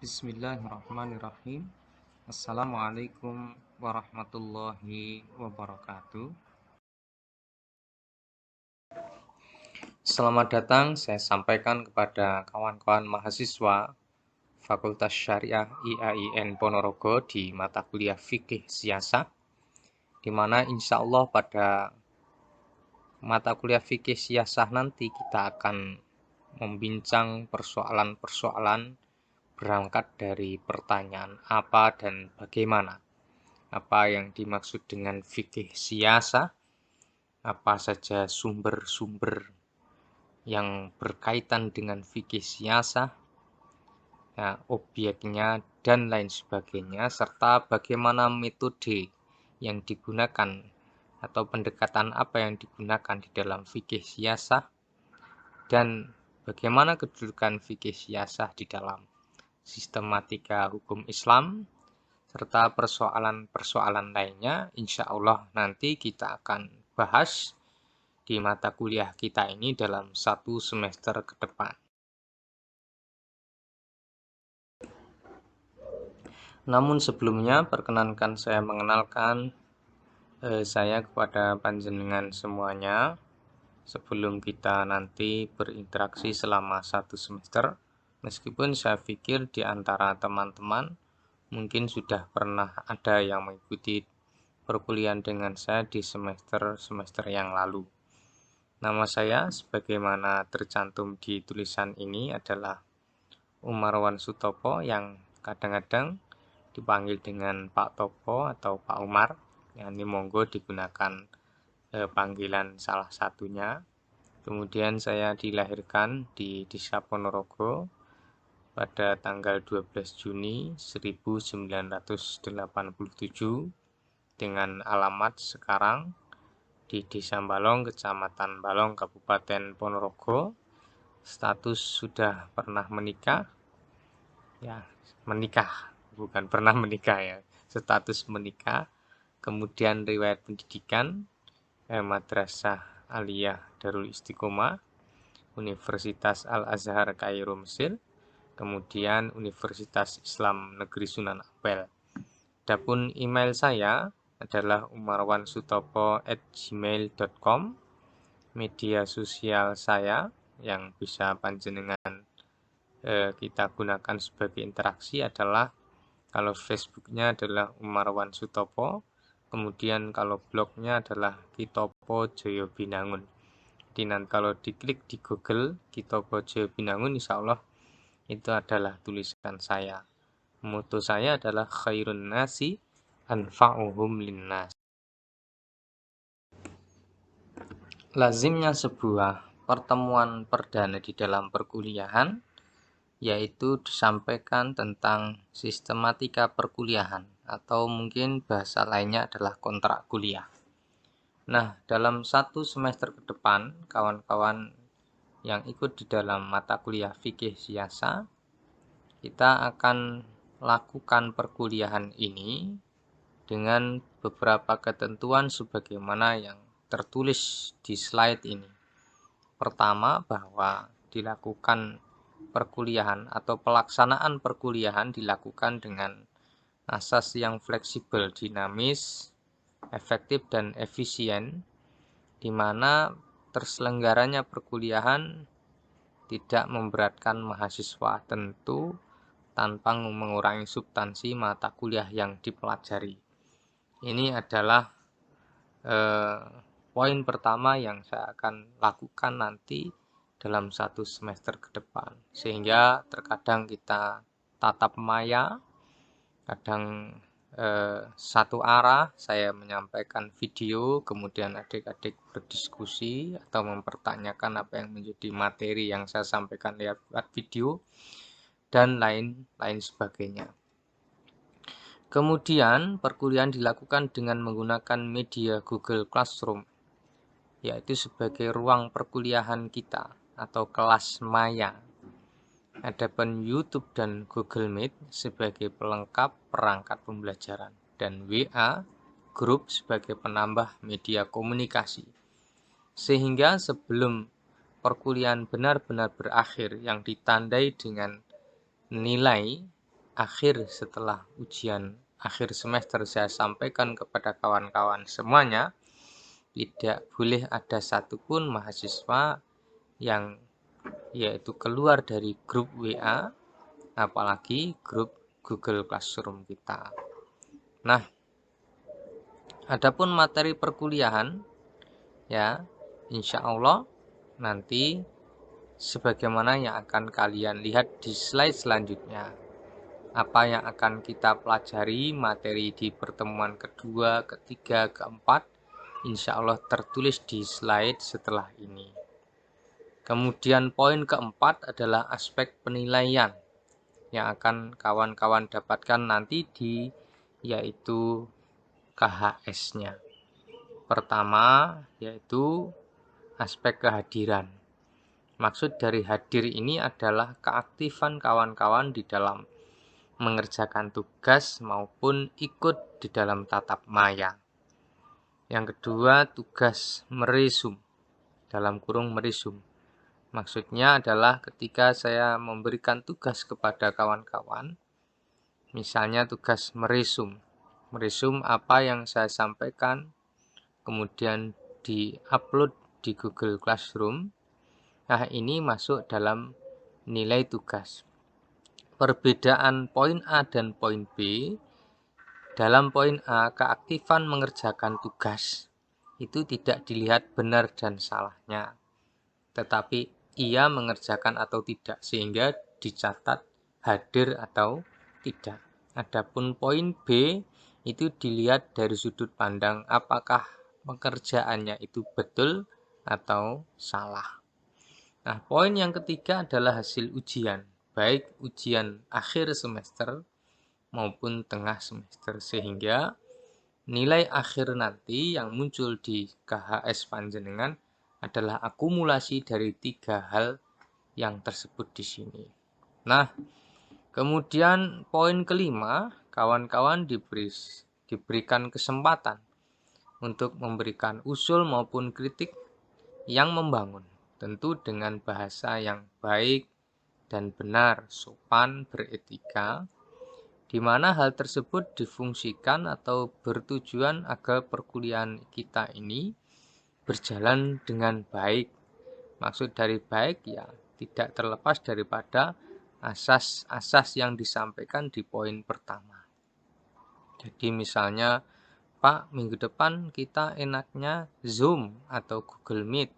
Bismillahirrahmanirrahim. Assalamualaikum warahmatullahi wabarakatuh. Selamat datang, saya sampaikan kepada kawan-kawan mahasiswa Fakultas Syariah IAIN Ponorogo di mata kuliah Fikih Siasah, di mana insya Allah pada mata kuliah Fikih Siasah nanti kita akan membincang persoalan-persoalan berangkat dari pertanyaan apa dan bagaimana. Apa yang dimaksud dengan fikih siasah, apa saja sumber-sumber yang berkaitan dengan fikih siasah, ya, objeknya, dan lain sebagainya, serta bagaimana metode yang digunakan atau pendekatan apa yang digunakan di dalam fikih siasah, dan bagaimana kedudukan fikih siasah di dalam sistematika hukum Islam, serta persoalan-persoalan lainnya. Insya Allah nanti kita akan bahas di mata kuliah kita ini dalam 1 semester ke depan. Namun sebelumnya perkenankan saya mengenalkan saya kepada panjenengan semuanya sebelum kita nanti berinteraksi selama 1 semester. Meskipun saya pikir di antara teman-teman mungkin sudah pernah ada yang mengikuti perkuliahan dengan saya di semester-semester yang lalu. Nama saya sebagaimana tercantum di tulisan ini adalah Umarwan Sutopo, yang kadang-kadang dipanggil dengan Pak Topo atau Pak Umar. Ini monggo digunakan panggilan salah satunya. Kemudian saya dilahirkan di Desa Ponorogo pada tanggal 12 Juni 1987 dengan alamat sekarang di Desa Balong, Kecamatan Balong, Kabupaten Ponorogo. Status sudah pernah menikah, ya, menikah, bukan pernah menikah ya, status menikah. Kemudian riwayat pendidikan Madrasah Aliyah Darul Istiqomah, Universitas Al-Azhar Kairo Mesir, kemudian Universitas Islam Negeri Sunan Ampel. Adapun email saya adalah umarwansutopo@gmail.com. Media sosial saya yang bisa panjenengan kita gunakan sebagai interaksi adalah, kalau Facebooknya adalah Umarwan Sutopo, kemudian kalau blognya adalah Kitopo Joyo Binangun. Jadi nanti kalau diklik di Google Kitopo Joyo Binangun, insya Allah itu adalah tulisan saya. Moto saya adalah khairun nasi anfa'uhum linnas. Lazimnya sebuah pertemuan perdana di dalam perkuliahan yaitu disampaikan tentang sistematika perkuliahan, atau mungkin bahasa lainnya adalah kontrak kuliah. Nah, dalam 1 semester ke depan, kawan-kawan yang ikut di dalam mata kuliah fikih siasah, kita akan lakukan perkuliahan ini dengan beberapa ketentuan sebagaimana yang tertulis di slide ini. Pertama, bahwa dilakukan perkuliahan atau pelaksanaan perkuliahan dilakukan dengan asas yang fleksibel, dinamis, efektif, dan efisien, di mana terselenggaranya perkuliahan tidak memberatkan mahasiswa, tentu tanpa mengurangi substansi mata kuliah yang dipelajari. Ini adalah poin pertama yang saya akan lakukan nanti dalam 1 semester ke depan, sehingga terkadang kita tatap maya, kadang satu arah, saya menyampaikan video, kemudian adik-adik berdiskusi atau mempertanyakan apa yang menjadi materi yang saya sampaikan lewat video, dan lain sebagainya. Kemudian perkuliahan dilakukan dengan menggunakan media Google Classroom, yaitu sebagai ruang perkuliahan kita atau kelas maya. Adapun YouTube dan Google Meet sebagai pelengkap perangkat pembelajaran, dan WA Group sebagai penambah media komunikasi. Sehingga sebelum perkuliahan benar-benar berakhir yang ditandai dengan nilai akhir setelah ujian akhir semester saya sampaikan kepada kawan-kawan semuanya, tidak boleh ada satupun mahasiswa yang yaitu keluar dari grup WA, apalagi grup Google Classroom kita. Nah, adapun materi perkuliahan, ya, insya Allah nanti sebagaimana yang akan kalian lihat di slide selanjutnya. Apa yang akan kita pelajari materi di pertemuan kedua, ketiga, keempat, insya Allah tertulis di slide setelah ini. Kemudian poin keempat adalah aspek penilaian yang akan kawan-kawan dapatkan nanti yaitu KHS-nya. Pertama yaitu aspek kehadiran. Maksud dari hadir ini adalah keaktifan kawan-kawan di dalam mengerjakan tugas maupun ikut di dalam tatap maya. Yang kedua, tugas meresum, dalam kurung meresum. Maksudnya adalah ketika saya memberikan tugas kepada kawan-kawan, misalnya tugas meresum apa yang saya sampaikan, kemudian di-upload di Google Classroom. Nah, ini masuk dalam nilai tugas. Perbedaan poin A dan poin B, dalam poin A, keaktifan mengerjakan tugas itu tidak dilihat benar dan salahnya, tetapi ia mengerjakan atau tidak, sehingga dicatat hadir atau tidak. Adapun poin B itu dilihat dari sudut pandang apakah pekerjaannya itu betul atau salah. Nah, poin yang ketiga adalah hasil ujian, baik ujian akhir semester maupun tengah semester, sehingga nilai akhir nanti yang muncul di KHS panjenengan adalah akumulasi dari 3 hal yang tersebut di sini. Nah, kemudian poin kelima, kawan-kawan diberikan kesempatan untuk memberikan usul maupun kritik yang membangun, tentu dengan bahasa yang baik dan benar, sopan, beretika, di mana hal tersebut difungsikan atau bertujuan agar perkuliahan kita ini berjalan dengan baik. Maksud dari baik ya tidak terlepas daripada asas-asas yang disampaikan di poin pertama. Jadi misalnya, Pak, minggu depan kita enaknya Zoom atau Google Meet.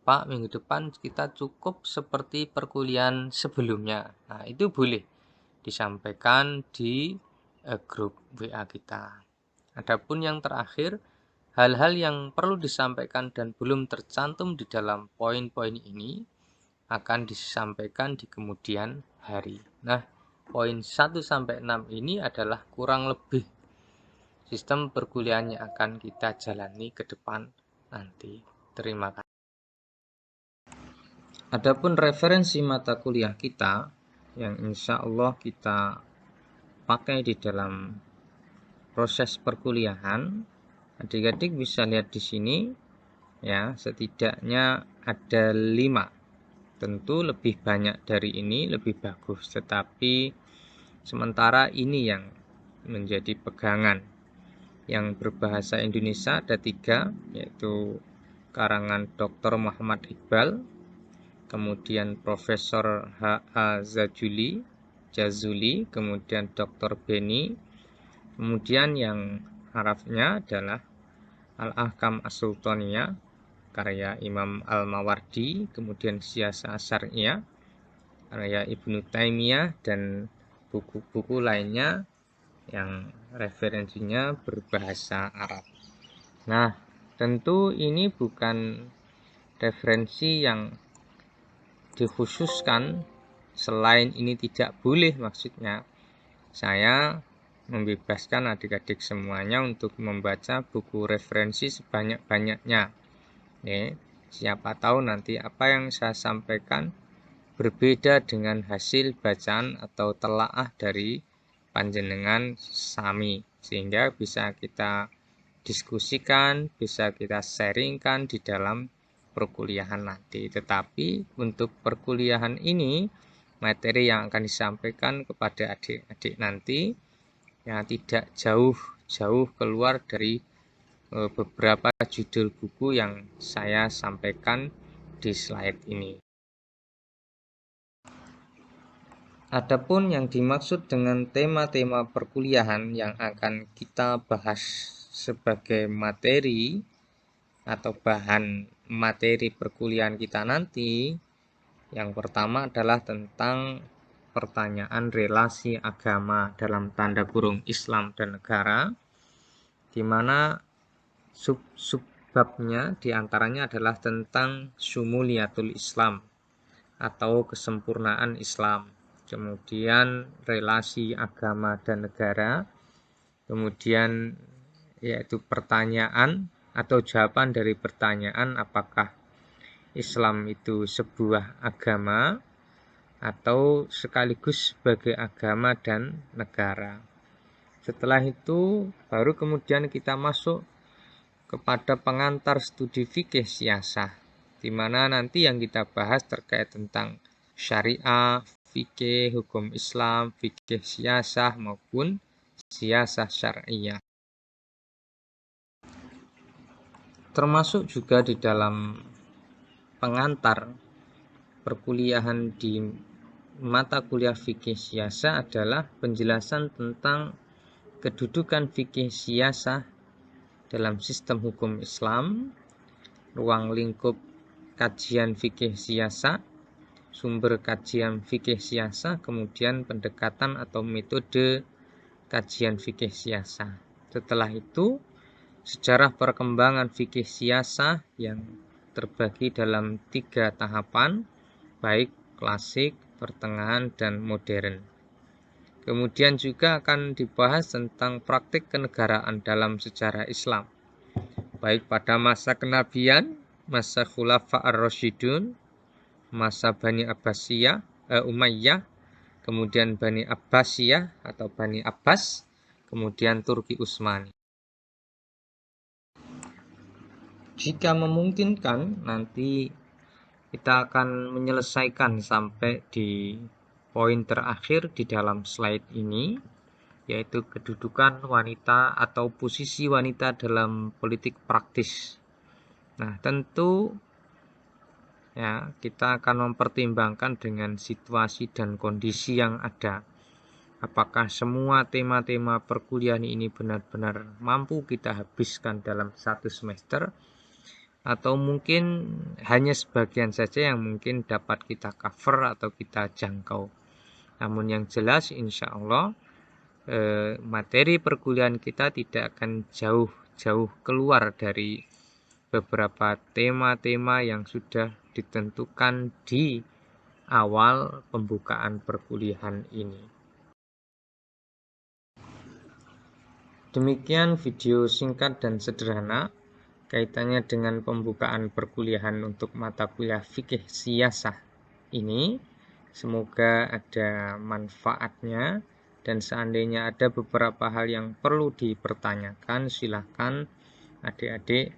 Pak, minggu depan kita cukup seperti perkuliahan sebelumnya. Nah, itu boleh disampaikan di grup WA kita. Adapun yang terakhir, hal-hal yang perlu disampaikan dan belum tercantum di dalam poin-poin ini akan disampaikan di kemudian hari. Nah, poin 1-6 ini adalah kurang lebih sistem perkuliahan yang akan kita jalani ke depan nanti. Terima kasih. Adapun referensi mata kuliah kita yang insya Allah kita pakai di dalam proses perkuliahan, adik-adik bisa lihat di sini ya, setidaknya ada 5. Tentu lebih banyak dari ini lebih bagus, tetapi sementara ini yang menjadi pegangan. Yang berbahasa Indonesia ada 3, yaitu karangan Dr. Muhammad Iqbal, kemudian Profesor H.A. Jazuli, kemudian Dr. Beni, kemudian yang harafnya adalah Al-Ahkam As-Sultaniyah karya Imam Al-Mawardi, kemudian Siyasah Syariah karya Ibnu Taimiyah, dan buku-buku lainnya yang referensinya berbahasa Arab. Nah, tentu ini bukan referensi yang dikhususkan, selain ini tidak boleh, maksudnya saya membebaskan adik-adik semuanya untuk membaca buku referensi sebanyak-banyaknya. Siapa tahu nanti apa yang saya sampaikan berbeda dengan hasil bacaan atau telaah dari panjenengan sami, sehingga bisa kita diskusikan, bisa kita sharingkan di dalam perkuliahan nanti. Tetapi untuk perkuliahan ini materi yang akan disampaikan kepada adik-adik nanti yang tidak jauh-jauh keluar dari beberapa judul buku yang saya sampaikan di slide ini. Adapun yang dimaksud dengan tema-tema perkuliahan yang akan kita bahas sebagai materi atau bahan materi perkuliahan kita nanti, yang pertama adalah tentang pertanyaan relasi agama dalam tanda kurung Islam dan negara, di mana sub-babnya diantaranya adalah tentang syumuliyatul Islam atau kesempurnaan Islam, kemudian relasi agama dan negara, kemudian yaitu pertanyaan atau jawaban dari pertanyaan apakah Islam itu sebuah agama atau sekaligus sebagai agama dan negara. Setelah itu baru kemudian kita masuk kepada pengantar studi fikih siasah, di mana nanti yang kita bahas terkait tentang syariah, fikih, hukum Islam, fikih siasah maupun siasah syariah. Termasuk juga di dalam pengantar perkuliahan di mata kuliah fikih siasah adalah penjelasan tentang kedudukan fikih siasah dalam sistem hukum Islam, ruang lingkup kajian fikih siasah, sumber kajian fikih siasah, kemudian pendekatan atau metode kajian fikih siasah. Setelah itu, sejarah perkembangan fikih siasah yang terbagi dalam 3 tahapan, baik klasik, pertengahan, dan modern. Kemudian juga akan dibahas tentang praktik kenegaraan dalam sejarah Islam, baik pada masa kenabian, masa Khulafa ar-Rasyidun, masa Bani Umayyah, kemudian Bani Abbasiyah atau Bani Abbas, kemudian Turki Utsmani. Jika memungkinkan, nanti kita akan menyelesaikan sampai di poin terakhir di dalam slide ini, yaitu kedudukan wanita atau posisi wanita dalam politik praktis. Nah, tentu ya, kita akan mempertimbangkan dengan situasi dan kondisi yang ada. Apakah semua tema-tema perkuliahan ini benar-benar mampu kita habiskan dalam 1 semester, atau mungkin hanya sebagian saja yang mungkin dapat kita cover atau kita jangkau. Namun yang jelas insya Allah materi perkuliahan kita tidak akan jauh-jauh keluar dari beberapa tema-tema yang sudah ditentukan di awal pembukaan perkuliahan ini. Demikian video singkat dan sederhana kaitannya dengan pembukaan perkuliahan untuk mata kuliah fikih siasah ini. Semoga ada manfaatnya, dan seandainya ada beberapa hal yang perlu dipertanyakan, silahkan adik-adik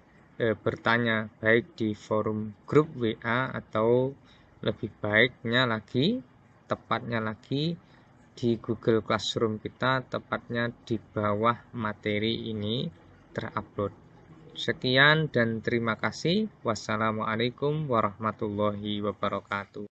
bertanya baik di forum grup WA atau lebih baiknya lagi, tepatnya lagi di Google Classroom kita, tepatnya di bawah materi ini terupload. Sekian dan terima kasih. Wassalamualaikum warahmatullahi wabarakatuh.